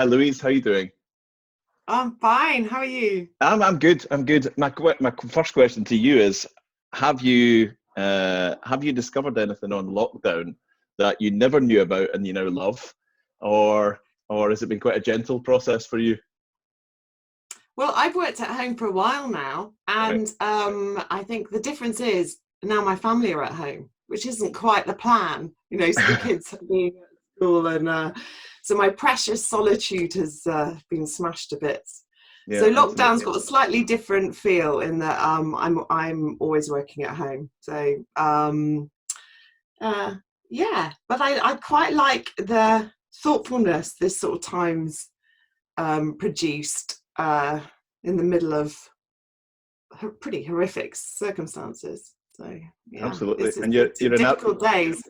Hi, Louise. How are you doing? I'm fine. How are you? I'm good. I'm good. My first question to you is: have you discovered anything on lockdown that you never knew about and you now love, or has it been quite a gentle process for you? Well, I've worked at home for a while now, Right. and I think the difference is now my family are at home, which isn't quite the plan. So the kids are being at school, and so my precious solitude has been smashed to bits. Yeah, So lockdown's absolutely. got a slightly different feel in that I'm always working at home. So uh, yeah, but I quite like the thoughtfulness this sort of times produced in the middle of pretty horrific circumstances. So yeah, Absolutely. it's And difficult days.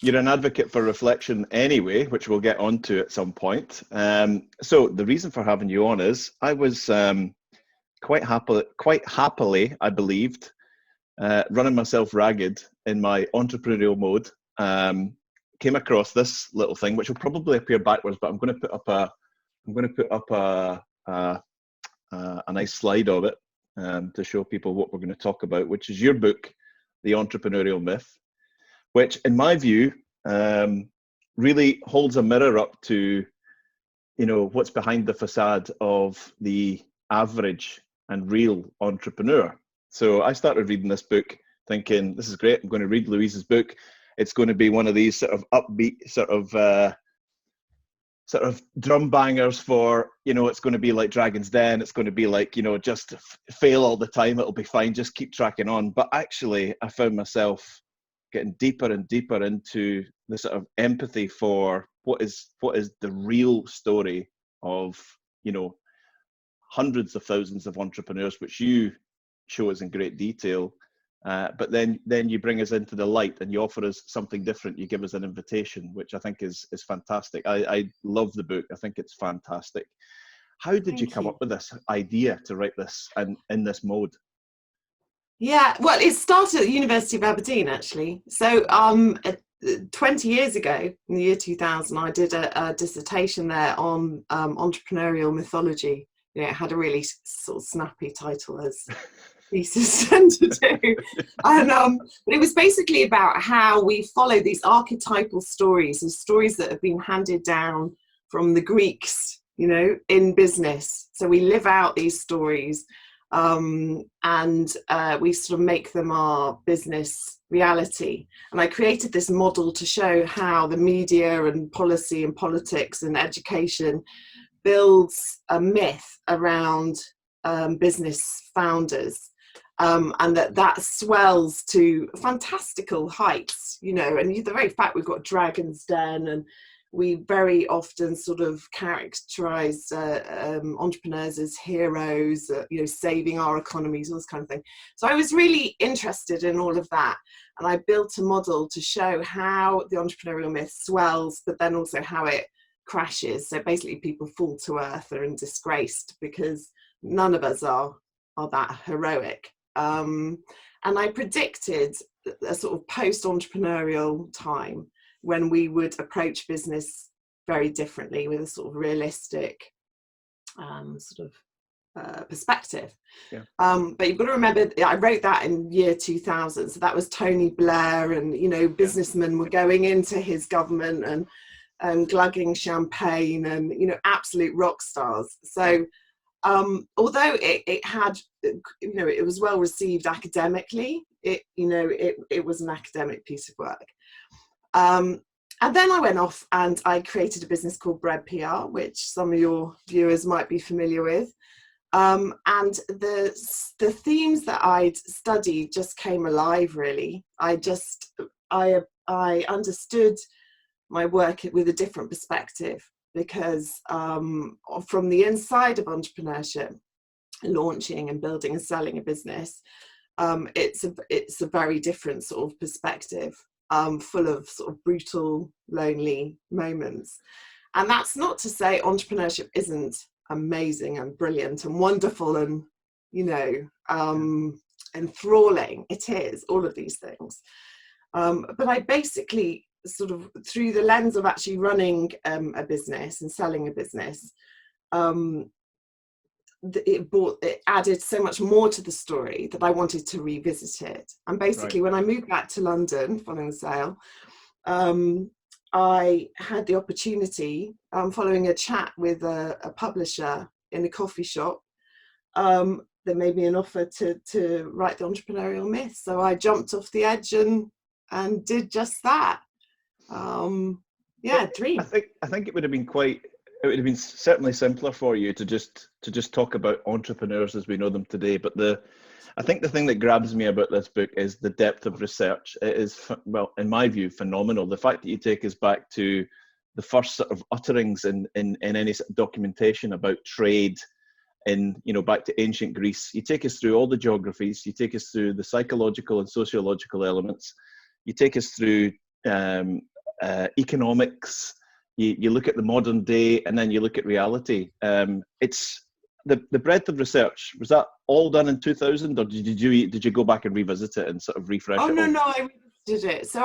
you're an advocate for reflection anyway, which we'll get onto at some point. So the reason for having you on is I was quite happily, I believed, running myself ragged in my entrepreneurial mode. Came across this little thing, which will probably appear backwards, but I'm going to put up a nice slide of it to show people what we're going to talk about, which is your book, The Entrepreneurial Myth, which, in my view, really holds a mirror up to what's behind the facade of the average and real entrepreneur. So I started reading this book thinking, this is great, I'm going to read Louise's book. It's going to be one of these sort of upbeat sort of drum bangers for, it's going to be like Dragon's Den. It's going to be like, just fail all the time. It'll be fine. Just keep tracking on. But actually, I found myself getting deeper and deeper into the sort of empathy for what is the real story of, hundreds of thousands of entrepreneurs, which you show us in great detail. But then you bring us into the light and you offer us something different. You give us an invitation, which I think is fantastic. I love the book. I think it's fantastic. How did you Thank come you. up with this idea to write this and in this mode? Yeah, well, it started at the University of Aberdeen actually. So 20 years ago, in the year 2000, I did a dissertation there on entrepreneurial mythology. It had a really sort of snappy title, as thesis tend to do. And but it was basically about how we follow these archetypal stories, and stories that have been handed down from the Greeks, in business. So we live out these stories, and we sort of make them our business reality. And I created this model to show how the media and policy and politics and education builds a myth around business founders, and that swells to fantastical heights, and the very fact we've got Dragon's Den, and we very often sort of characterize entrepreneurs as heroes, saving our economies, all this kind of thing. So I was really interested in all of that, and I built a model to show how the entrepreneurial myth swells, but then also how it crashes. So basically people fall to earth, are in disgraced, because none of us are that heroic. And I predicted a sort of post-entrepreneurial time when we would approach business very differently, with a sort of realistic perspective. Yeah. But you've got to remember, I wrote that in year 2000, so that was Tony Blair, and businessmen were going into his government and glugging champagne, and absolute rock stars. So although it had, it was well received academically, it was an academic piece of work. And then I went off and I created a business called Bread PR, which some of your viewers might be familiar with. And the themes that I'd studied just came alive, really. I understood my work with a different perspective, because from the inside of entrepreneurship, launching and building and selling a business, it's a very different sort of perspective, full of sort of brutal, lonely moments. And that's not to say entrepreneurship isn't amazing and brilliant and wonderful and enthralling. It is all of these things. But I basically sort of through the lens of actually running a business and selling a business, it added so much more to the story that I wanted to revisit it. And basically, when I moved back to London following the sale, I had the opportunity, following a chat with a publisher in a coffee shop, that made me an offer to write the Entrepreneurial Myth. So I jumped off the edge and did just that. Dream. I think it would have been certainly simpler for you to just talk about entrepreneurs as we know them today. But I think the thing that grabs me about this book is the depth of research. It is, well, in my view, phenomenal. The fact that you take us back to the first sort of utterings in any sort of documentation about trade, back to ancient Greece. You take us through all the geographies. You take us through the psychological and sociological elements. You take us through economics. You look at the modern day, and then you look at reality. It's the breadth of research. Was that all done in 2000, or did you go back and revisit it and sort of refresh it? Oh no, I revisited it. So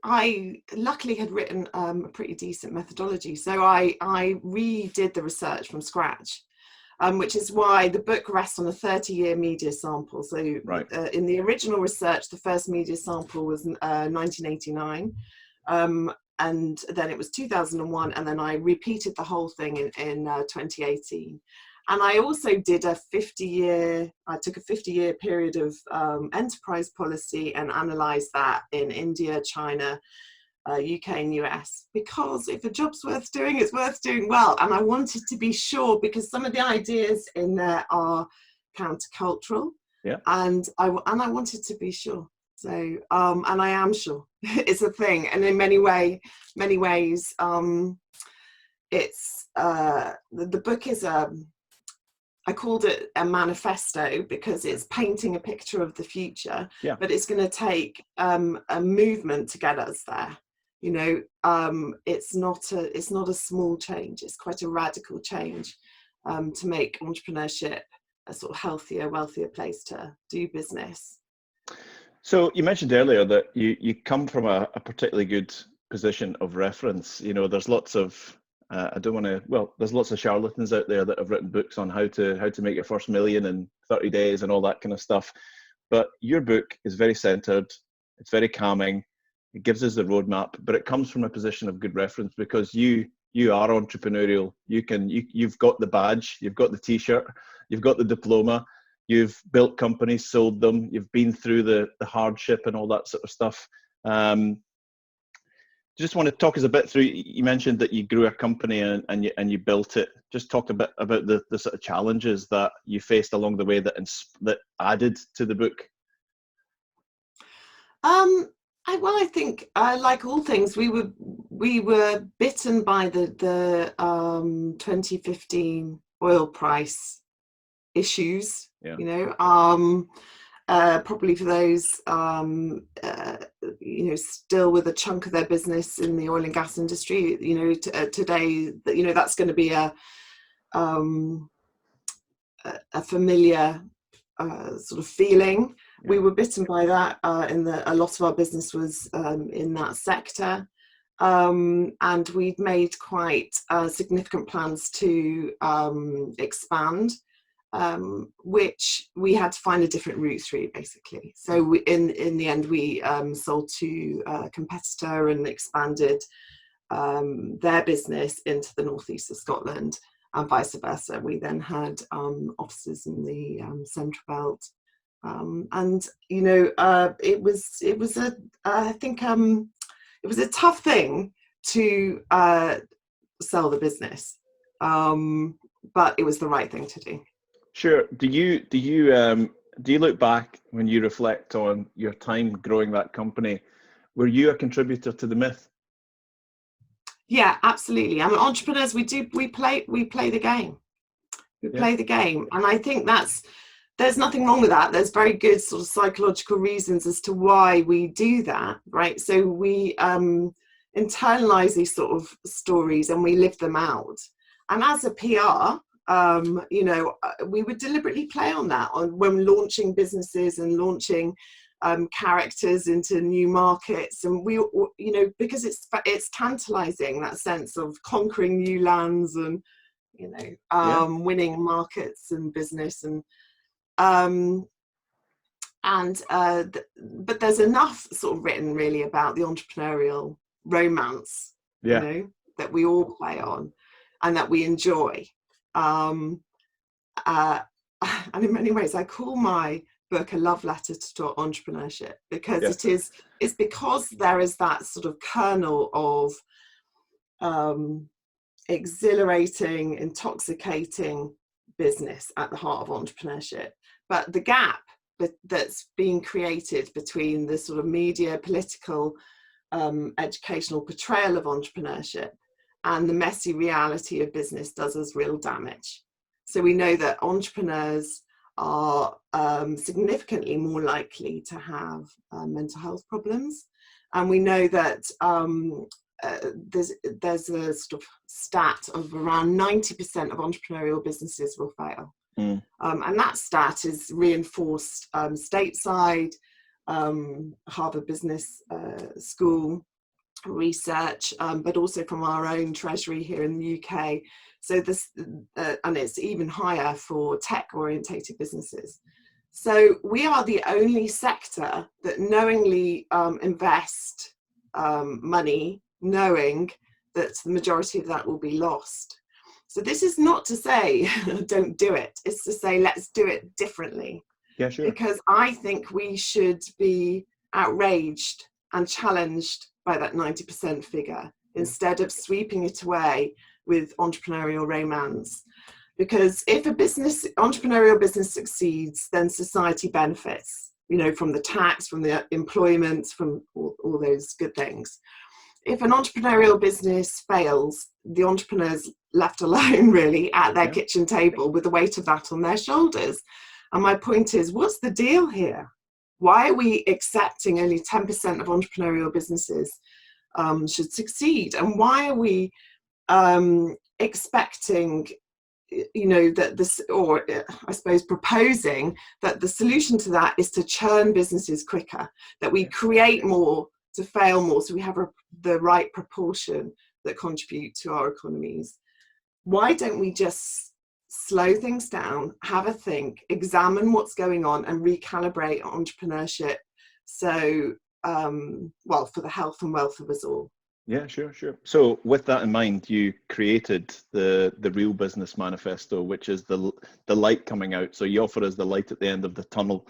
I luckily had written a pretty decent methodology, so I redid the research from scratch, which is why the book rests on a 30-year media sample. So in the original research, the first media sample was 1989, and then it was 2001, and then I repeated the whole thing in 2018. And I also did I took a 50-year period of enterprise policy and analysed that in India, China, UK and US, because if a job's worth doing, it's worth doing well. And I wanted to be sure, because some of the ideas in there are countercultural, and I wanted to be sure. So, and I am sure it's a thing. And in many ways, it's the book is I called it a manifesto because it's painting a picture of the future, but it's going to take a movement to get us there. It's not a small change. It's quite a radical change to make entrepreneurship a sort of healthier, wealthier place to do business. So you mentioned earlier that you come from a particularly good position of reference. There's lots of there's lots of charlatans out there that have written books on how to make your first million in 30 days and all that kind of stuff. But your book is very centered. It's very calming. It gives us the roadmap, but it comes from a position of good reference because you are entrepreneurial. You've got the badge, you've got the T-shirt, you've got the diploma, you've built companies, sold them, you've been through the hardship and all that sort of stuff. Just want to talk us a bit through. You mentioned that you grew a company and you built it. Just talk a bit about the sort of challenges that you faced along the way that added to the book. I think like all things, we were bitten by the 2015 oil price issues. Probably for those still with a chunk of their business in the oil and gas industry, today, that's going to be a familiar sort of feeling. We were bitten by that a lot of our business was in that sector, and we'd made quite significant plans to expand, which we had to find a different route through, basically. So in the end, we sold to a competitor and expanded their business into the northeast of Scotland, and vice versa. We then had offices in the Central Belt, and it was a tough thing to sell the business, but it was the right thing to do. Sure. Do you look back when you reflect on your time growing that company? Were you a contributor to the myth? Yeah, absolutely. I mean, entrepreneurs, we play the game. We play the game, and I think there's nothing wrong with that. There's very good sort of psychological reasons as to why we do that, right? So we internalize these sort of stories and we live them out. And as a PR, we would deliberately play on that when launching businesses and launching characters into new markets, and we, you know, because it's tantalizing, that sense of conquering new lands and, you know, winning markets and business, and but there's enough sort of written really about the entrepreneurial romance, you know, that we all play on and that we enjoy. And in many ways, I call my book a love letter to entrepreneurship, because it's because there is that sort of kernel of exhilarating, intoxicating business at the heart of entrepreneurship. But the gap that's being created between the sort of media, political, educational portrayal of entrepreneurship and the messy reality of business does us real damage. So we know that entrepreneurs are significantly more likely to have mental health problems, and we know that there's a sort of stat of around 90% of entrepreneurial businesses will fail. And that stat is reinforced stateside, Harvard Business School research, but also from our own Treasury here in the UK. So this, and it's even higher for tech-orientated businesses. So we are the only sector that knowingly invest money, knowing that the majority of that will be lost. So this is not to say don't do it. It's to say let's do it differently. Yeah, sure. Because I think we should be outraged and challenged by that 90% figure instead of sweeping it away with entrepreneurial romance. Because if a entrepreneurial business succeeds, then society benefits, you know, from the tax, from the employment, from all those good things. If an entrepreneurial business fails, the entrepreneur's left alone really at their kitchen table with the weight of that on their shoulders. And my point is, what's the deal here? Why are we accepting only 10% of entrepreneurial businesses should succeed? And why are we expecting, you know, that this, or I suppose proposing that the solution to that is to churn businesses quicker, that we create more to fail more, so we have the right proportion that contribute to our economies? Why don't we just slow things down, have a think, examine what's going on, and recalibrate entrepreneurship so, well, for the health and wealth of us all? Yeah, sure. So with that in mind, you created the Real Business Manifesto, which is the light coming out. So you offer us the light at the end of the tunnel,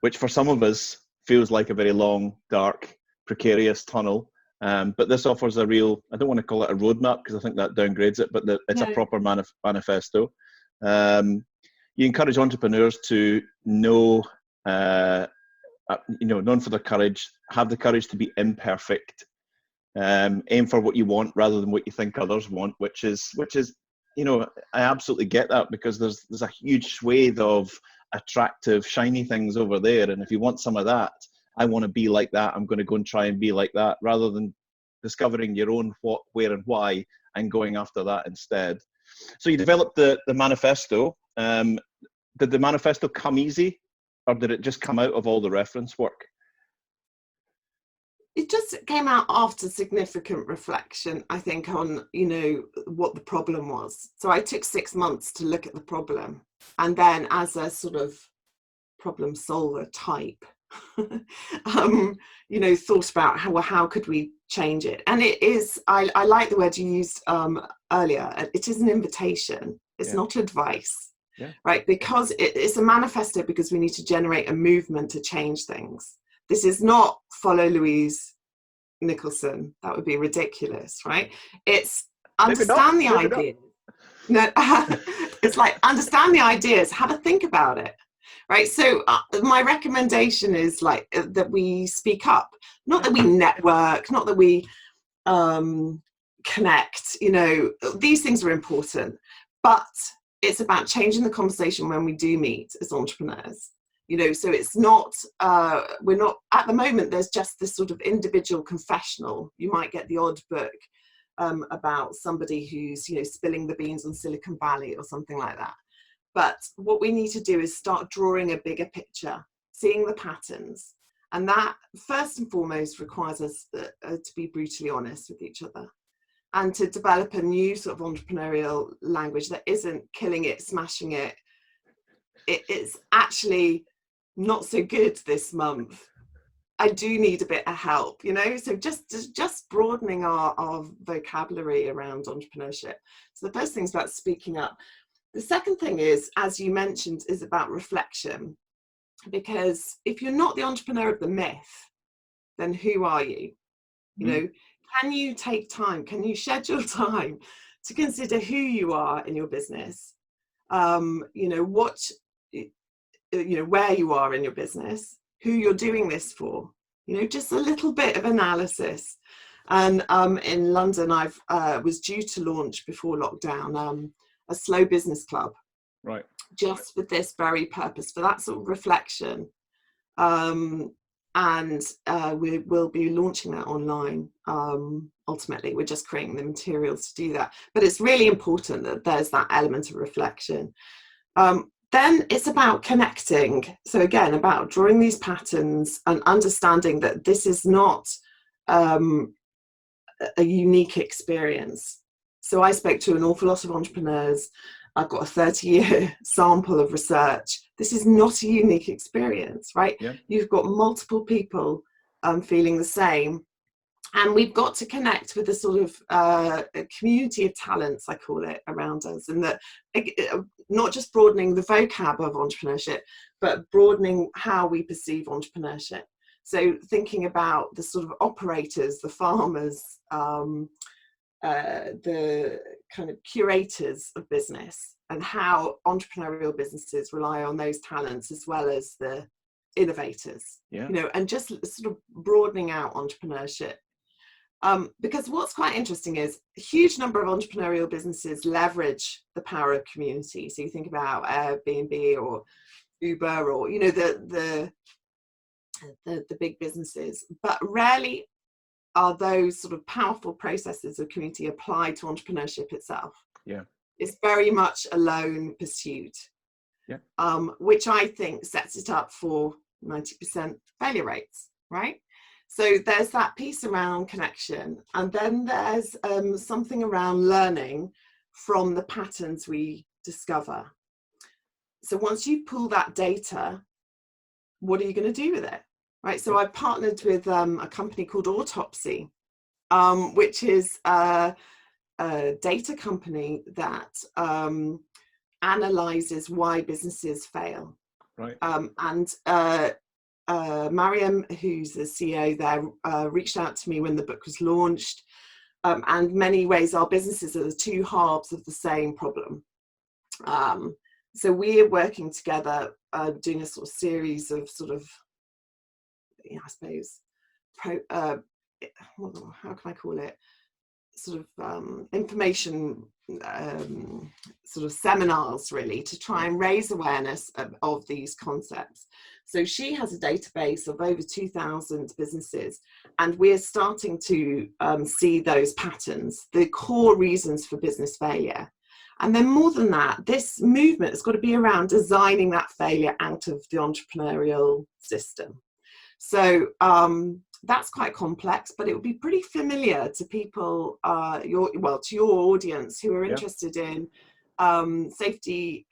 which for some of us feels like a very long, dark, precarious tunnel. But this offers a real, I don't want to call it a roadmap because I think that downgrades it, but it's a proper manifesto. You encourage entrepreneurs to know, known for their courage, have the courage to be imperfect, aim for what you want rather than what you think others want, which is, you know, I absolutely get that, because there's a huge swathe of attractive, shiny things over there. And if you want some of that, I want to be like that, I'm going to go and try and be like that, rather than discovering your own what, where and why and going after that instead. So you developed the manifesto. Did the manifesto come easy, or did it just come out of all the reference work? It just came out after significant reflection, I think, on, you know, what the problem was. So I took 6 months to look at the problem, and then as a sort of problem solver type, you know, thought about how could we change it. And it is, I like the word you used earlier, it is an invitation, it's not advice, right? Because it's a manifesto, because we need to generate a movement to change things. This is not follow Louise Nicolson, that would be ridiculous, right? It's understand the ideas. No, it's like understand the ideas, have a think about it. Right, so my recommendation is like that we speak up, not that we network, not that we connect. You know, these things are important, but it's about changing the conversation when we do meet as entrepreneurs. You know, so it's not, we're not, at the moment, there's just this sort of individual confessional. You might get the odd book about somebody who's, you know, spilling the beans on Silicon Valley or something like that. But what we need to do is start drawing a bigger picture, seeing the patterns, And that first and foremost requires us to be brutally honest with each other, and to develop a new sort of entrepreneurial language that isn't killing it, smashing it. It's actually not so good this month. I do need a bit of help, you know? So just broadening our vocabulary around entrepreneurship. So the first thing is about speaking up. The second thing is, as you mentioned, is about reflection. Because if you're not the entrepreneur of the myth, then who are you? You know, can you take time? Can you schedule time to consider who you are in your business? You know, where you are in your business, who you're doing this for, you know, just a little bit of analysis. And in London, I was due to launch before lockdown a slow business club, right, just for this very purpose, for that sort of reflection. And we will be launching that online. Ultimately, we're just creating the materials to do that. But it's really important that there's that element of reflection. Then it's about connecting. So again, about drawing these patterns and understanding that this is not a unique experience. So I spoke to an awful lot of entrepreneurs. I've got a 30-year sample of research. This is not a unique experience, right? Yeah. You've got multiple people feeling the same. And we've got to connect with a sort of a community of talents, I call it, around us. And that not just broadening the vocab of entrepreneurship, but broadening how we perceive entrepreneurship. So thinking about the sort of operators, the farmers, the kind of curators of business, and how entrepreneurial businesses rely on those talents as well as the innovators, yeah, you know, and just sort of broadening out entrepreneurship. Because what's quite interesting is a huge number of entrepreneurial businesses leverage the power of community. So you think about Airbnb or Uber, or, you know, the big businesses, but rarely are those sort of powerful processes of community applied to entrepreneurship itself. Yeah. It's very much a lone pursuit, yeah, which I think sets it up for 90% failure rates, right? So there's that piece around connection, and then there's something around learning from the patterns we discover. So once you pull that data, what are you going to do with it? Right, so I partnered with a company called Autopsy, which is a data company that analyzes why businesses fail. right. And Mariam, who's the CEO there, reached out to me when the book was launched. And in many ways, our businesses are the two halves of the same problem. So we're working together, doing a sort of series of sort of, I suppose, how can I call it? Sort of information, sort of seminars, really, to try and raise awareness of these concepts. So she has a database of over 2,000 businesses, and we're starting to see those patterns, the core reasons for business failure. And then more than that, this movement has got to be around designing that failure out of the entrepreneurial system. So that's quite complex, but it would be pretty familiar to people, to your audience who are interested in safety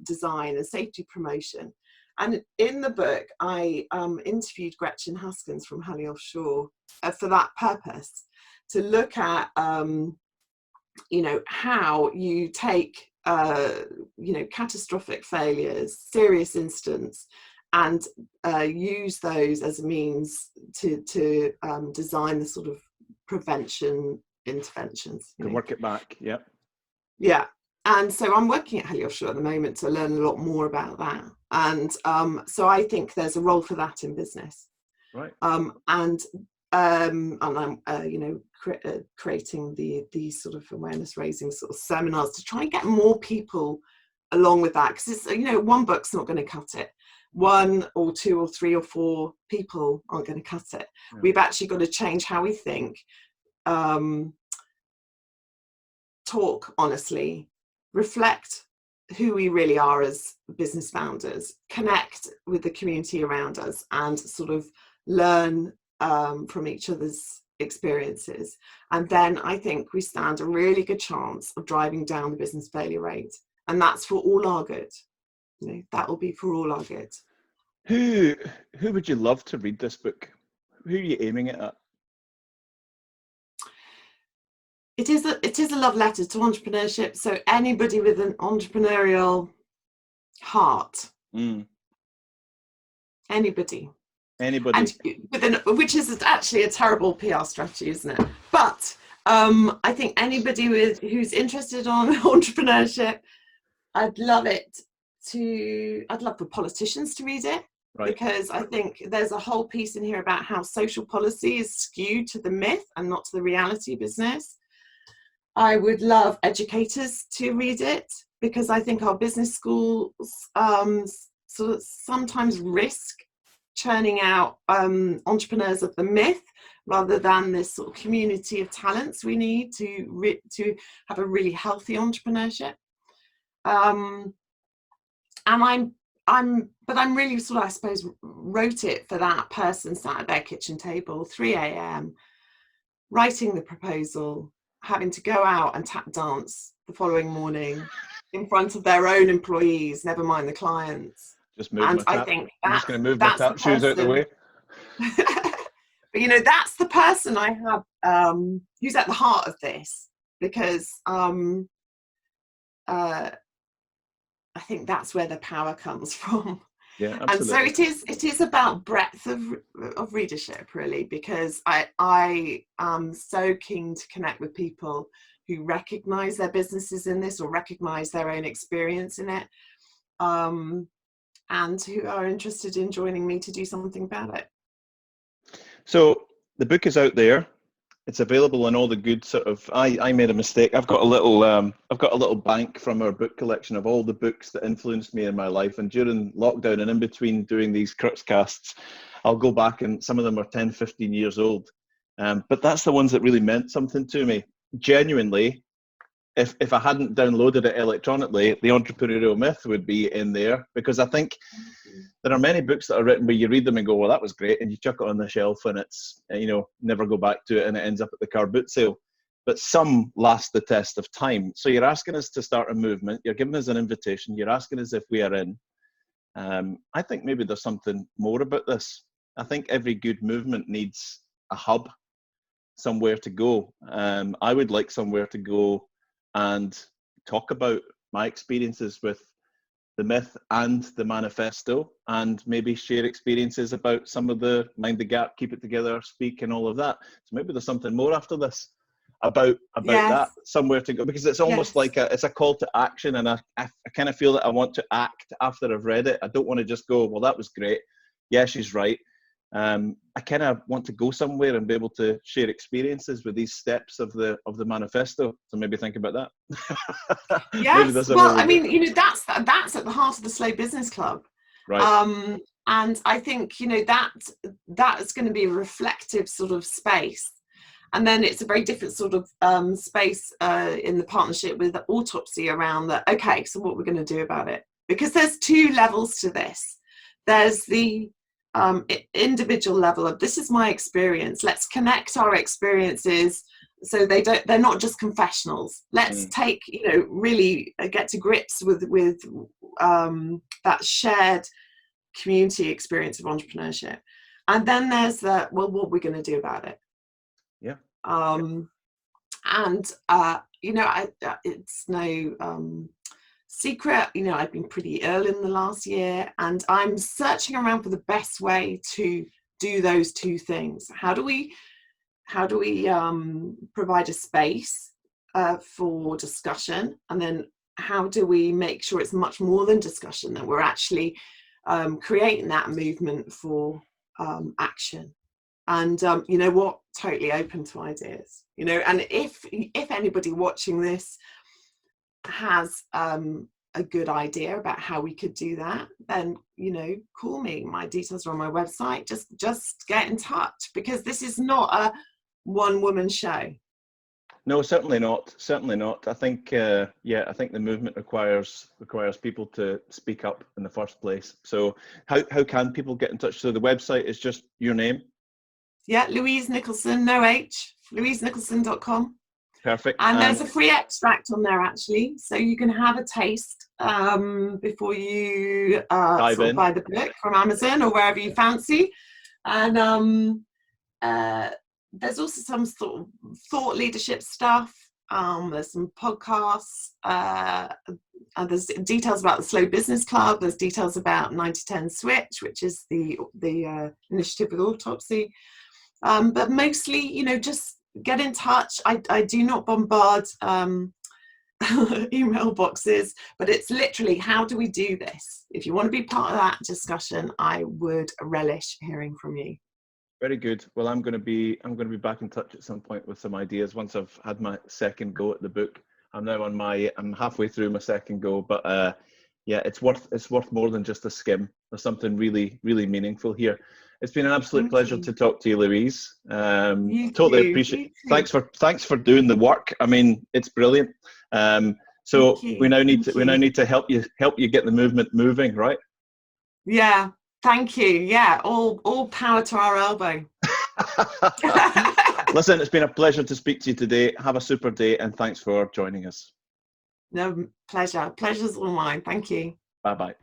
design and safety promotion. And in the book, I interviewed Gretchen Haskins from Halley Offshore for that purpose, to look at, how you take, catastrophic failures, serious incidents, and use those as a means to design the sort of prevention interventions. To work it back, yeah. Yeah, and so I'm working at Halley Offshore at the moment to learn a lot more about that. And so I think there's a role for that in business. Right. And I'm, creating these sort of awareness raising sort of seminars to try and get more people along with that. Because it's, one book's not going to cut it. One or two or three or four people aren't going to cut it. Yeah. We've actually got to change how we think, talk honestly, reflect who we really are as business founders, connect with the community around us, and sort of learn from each other's experiences. And then I think we stand a really good chance of driving down the business failure rate. And that's for all our good. You know, that will be for all our good. Who would you love to read this book? Who are you aiming it at? It is a love letter to entrepreneurship. So anybody with an entrepreneurial heart, anybody, and which is actually a terrible PR strategy, isn't it? But I think anybody who's interested on entrepreneurship, I'd love for politicians to read it, right? Because I think there's a whole piece in here about how social policy is skewed to the myth and not to the reality business. I would love educators to read it, because I think our business schools sort of sometimes risk churning out entrepreneurs of the myth rather than this sort of community of talents we need to have a really healthy entrepreneurship. And I'm really sort of, I suppose, wrote it for that person sat at their kitchen table, 3 a.m, writing the proposal, having to go out and tap dance the following morning in front of their own employees, never mind the clients. Just move I'm just going to move my tap shoes out the way. But you know, that's the person I have who's at the heart of this, because I think that's where the power comes from. Yeah, absolutely. And so it is about breadth of readership, really, because I am so keen to connect with people who recognize their businesses in this or recognize their own experience in it, and who are interested in joining me to do something about it. So the book is out there. It's available in all the good sort of. I made a mistake. I've got a little bank from our book collection of all the books that influenced me in my life. And during lockdown and in between doing these Crux casts, I'll go back, and some of them are 10, 15 years old. But that's the ones that really meant something to me. Genuinely, if I hadn't downloaded it electronically, the Entrepreneurial Myth would be in there, because I think there are many books that are written where you read them and go, well, that was great, and you chuck it on the shelf and it's, you know, never go back to it, and it ends up at the car boot sale. But some last the test of time. So you're asking us to start a movement, you're giving us an invitation, you're asking us if we are in. I think maybe there's something more about this. I think every good movement needs a hub, somewhere to go. I would like somewhere to go and talk about my experiences with the myth and the manifesto, and maybe share experiences about some of the Mind the Gap, Keep It Together, Speak, and all of that. So maybe there's something more after this about yes. that, somewhere to go, because it's almost yes. like it's a call to action, and I kind of feel that I want to act after I've read it. I don't want to just go, well, that was great. Yeah, she's right. I kind of want to go somewhere and be able to share experiences with these steps of the manifesto. So maybe think about that. Yes. Well, I mean, you know, that's at the heart of the Slow Business Club. Right. And I think, you know, that is going to be a reflective sort of space. And then it's a very different sort of space in the partnership with the autopsy around that. Okay, so what we're going to do about it? Because there's two levels to this. There's the individual level of, this is my experience, let's connect our experiences so they're not just confessionals. Let's take, you know, really get to grips with that shared community experience of entrepreneurship. And then there's the, well, what we're going to do about it. Yeah. And you know, it's no secret, you know, I've been pretty ill in the last year, and I'm searching around for the best way to do those two things. How do we provide a space for discussion, and then how do we make sure it's much more than discussion, that we're actually creating that movement for action? And you know what, totally open to ideas, you know. And if anybody watching this has a good idea about how we could do that, then, you know, call me. My details are on my website. Just get in touch, because this is not a one-woman show. No, certainly not. Certainly not. I think, yeah, I think the movement requires people to speak up in the first place. So, how can people get in touch? So the website is just your name. Yeah, Louise Nicolson, no H, louisenicolson.com. Perfect. And there's a free extract on there actually, so you can have a taste before you Dive sort of in. buy the book from Amazon or wherever you fancy. And there's also some sort of thought leadership stuff. There's some podcasts. And there's details about the Slow Business Club. There's details about 90-10 Switch, which is the initiative with Autopsy. But mostly, you know, just get in touch. I do not bombard email boxes, but it's literally, how do we do this? If you want to be part of that discussion, I would relish hearing from you. Very good. Well, I'm going to be back in touch at some point with some ideas once I've had my second go at the book. I'm halfway through my second go, but yeah, it's worth more than just a skim. There's something really, really meaningful here. It's been an absolute pleasure to talk to you, Louise. Totally appreciate. Thanks for doing the work. I mean, it's brilliant. So we now need to help you get the movement moving, right? Yeah. Thank you. Yeah. All power to our elbow. Listen, it's been a pleasure to speak to you today. Have a super day, and thanks for joining us. No, pleasure. Pleasure's all mine. Thank you. Bye-bye.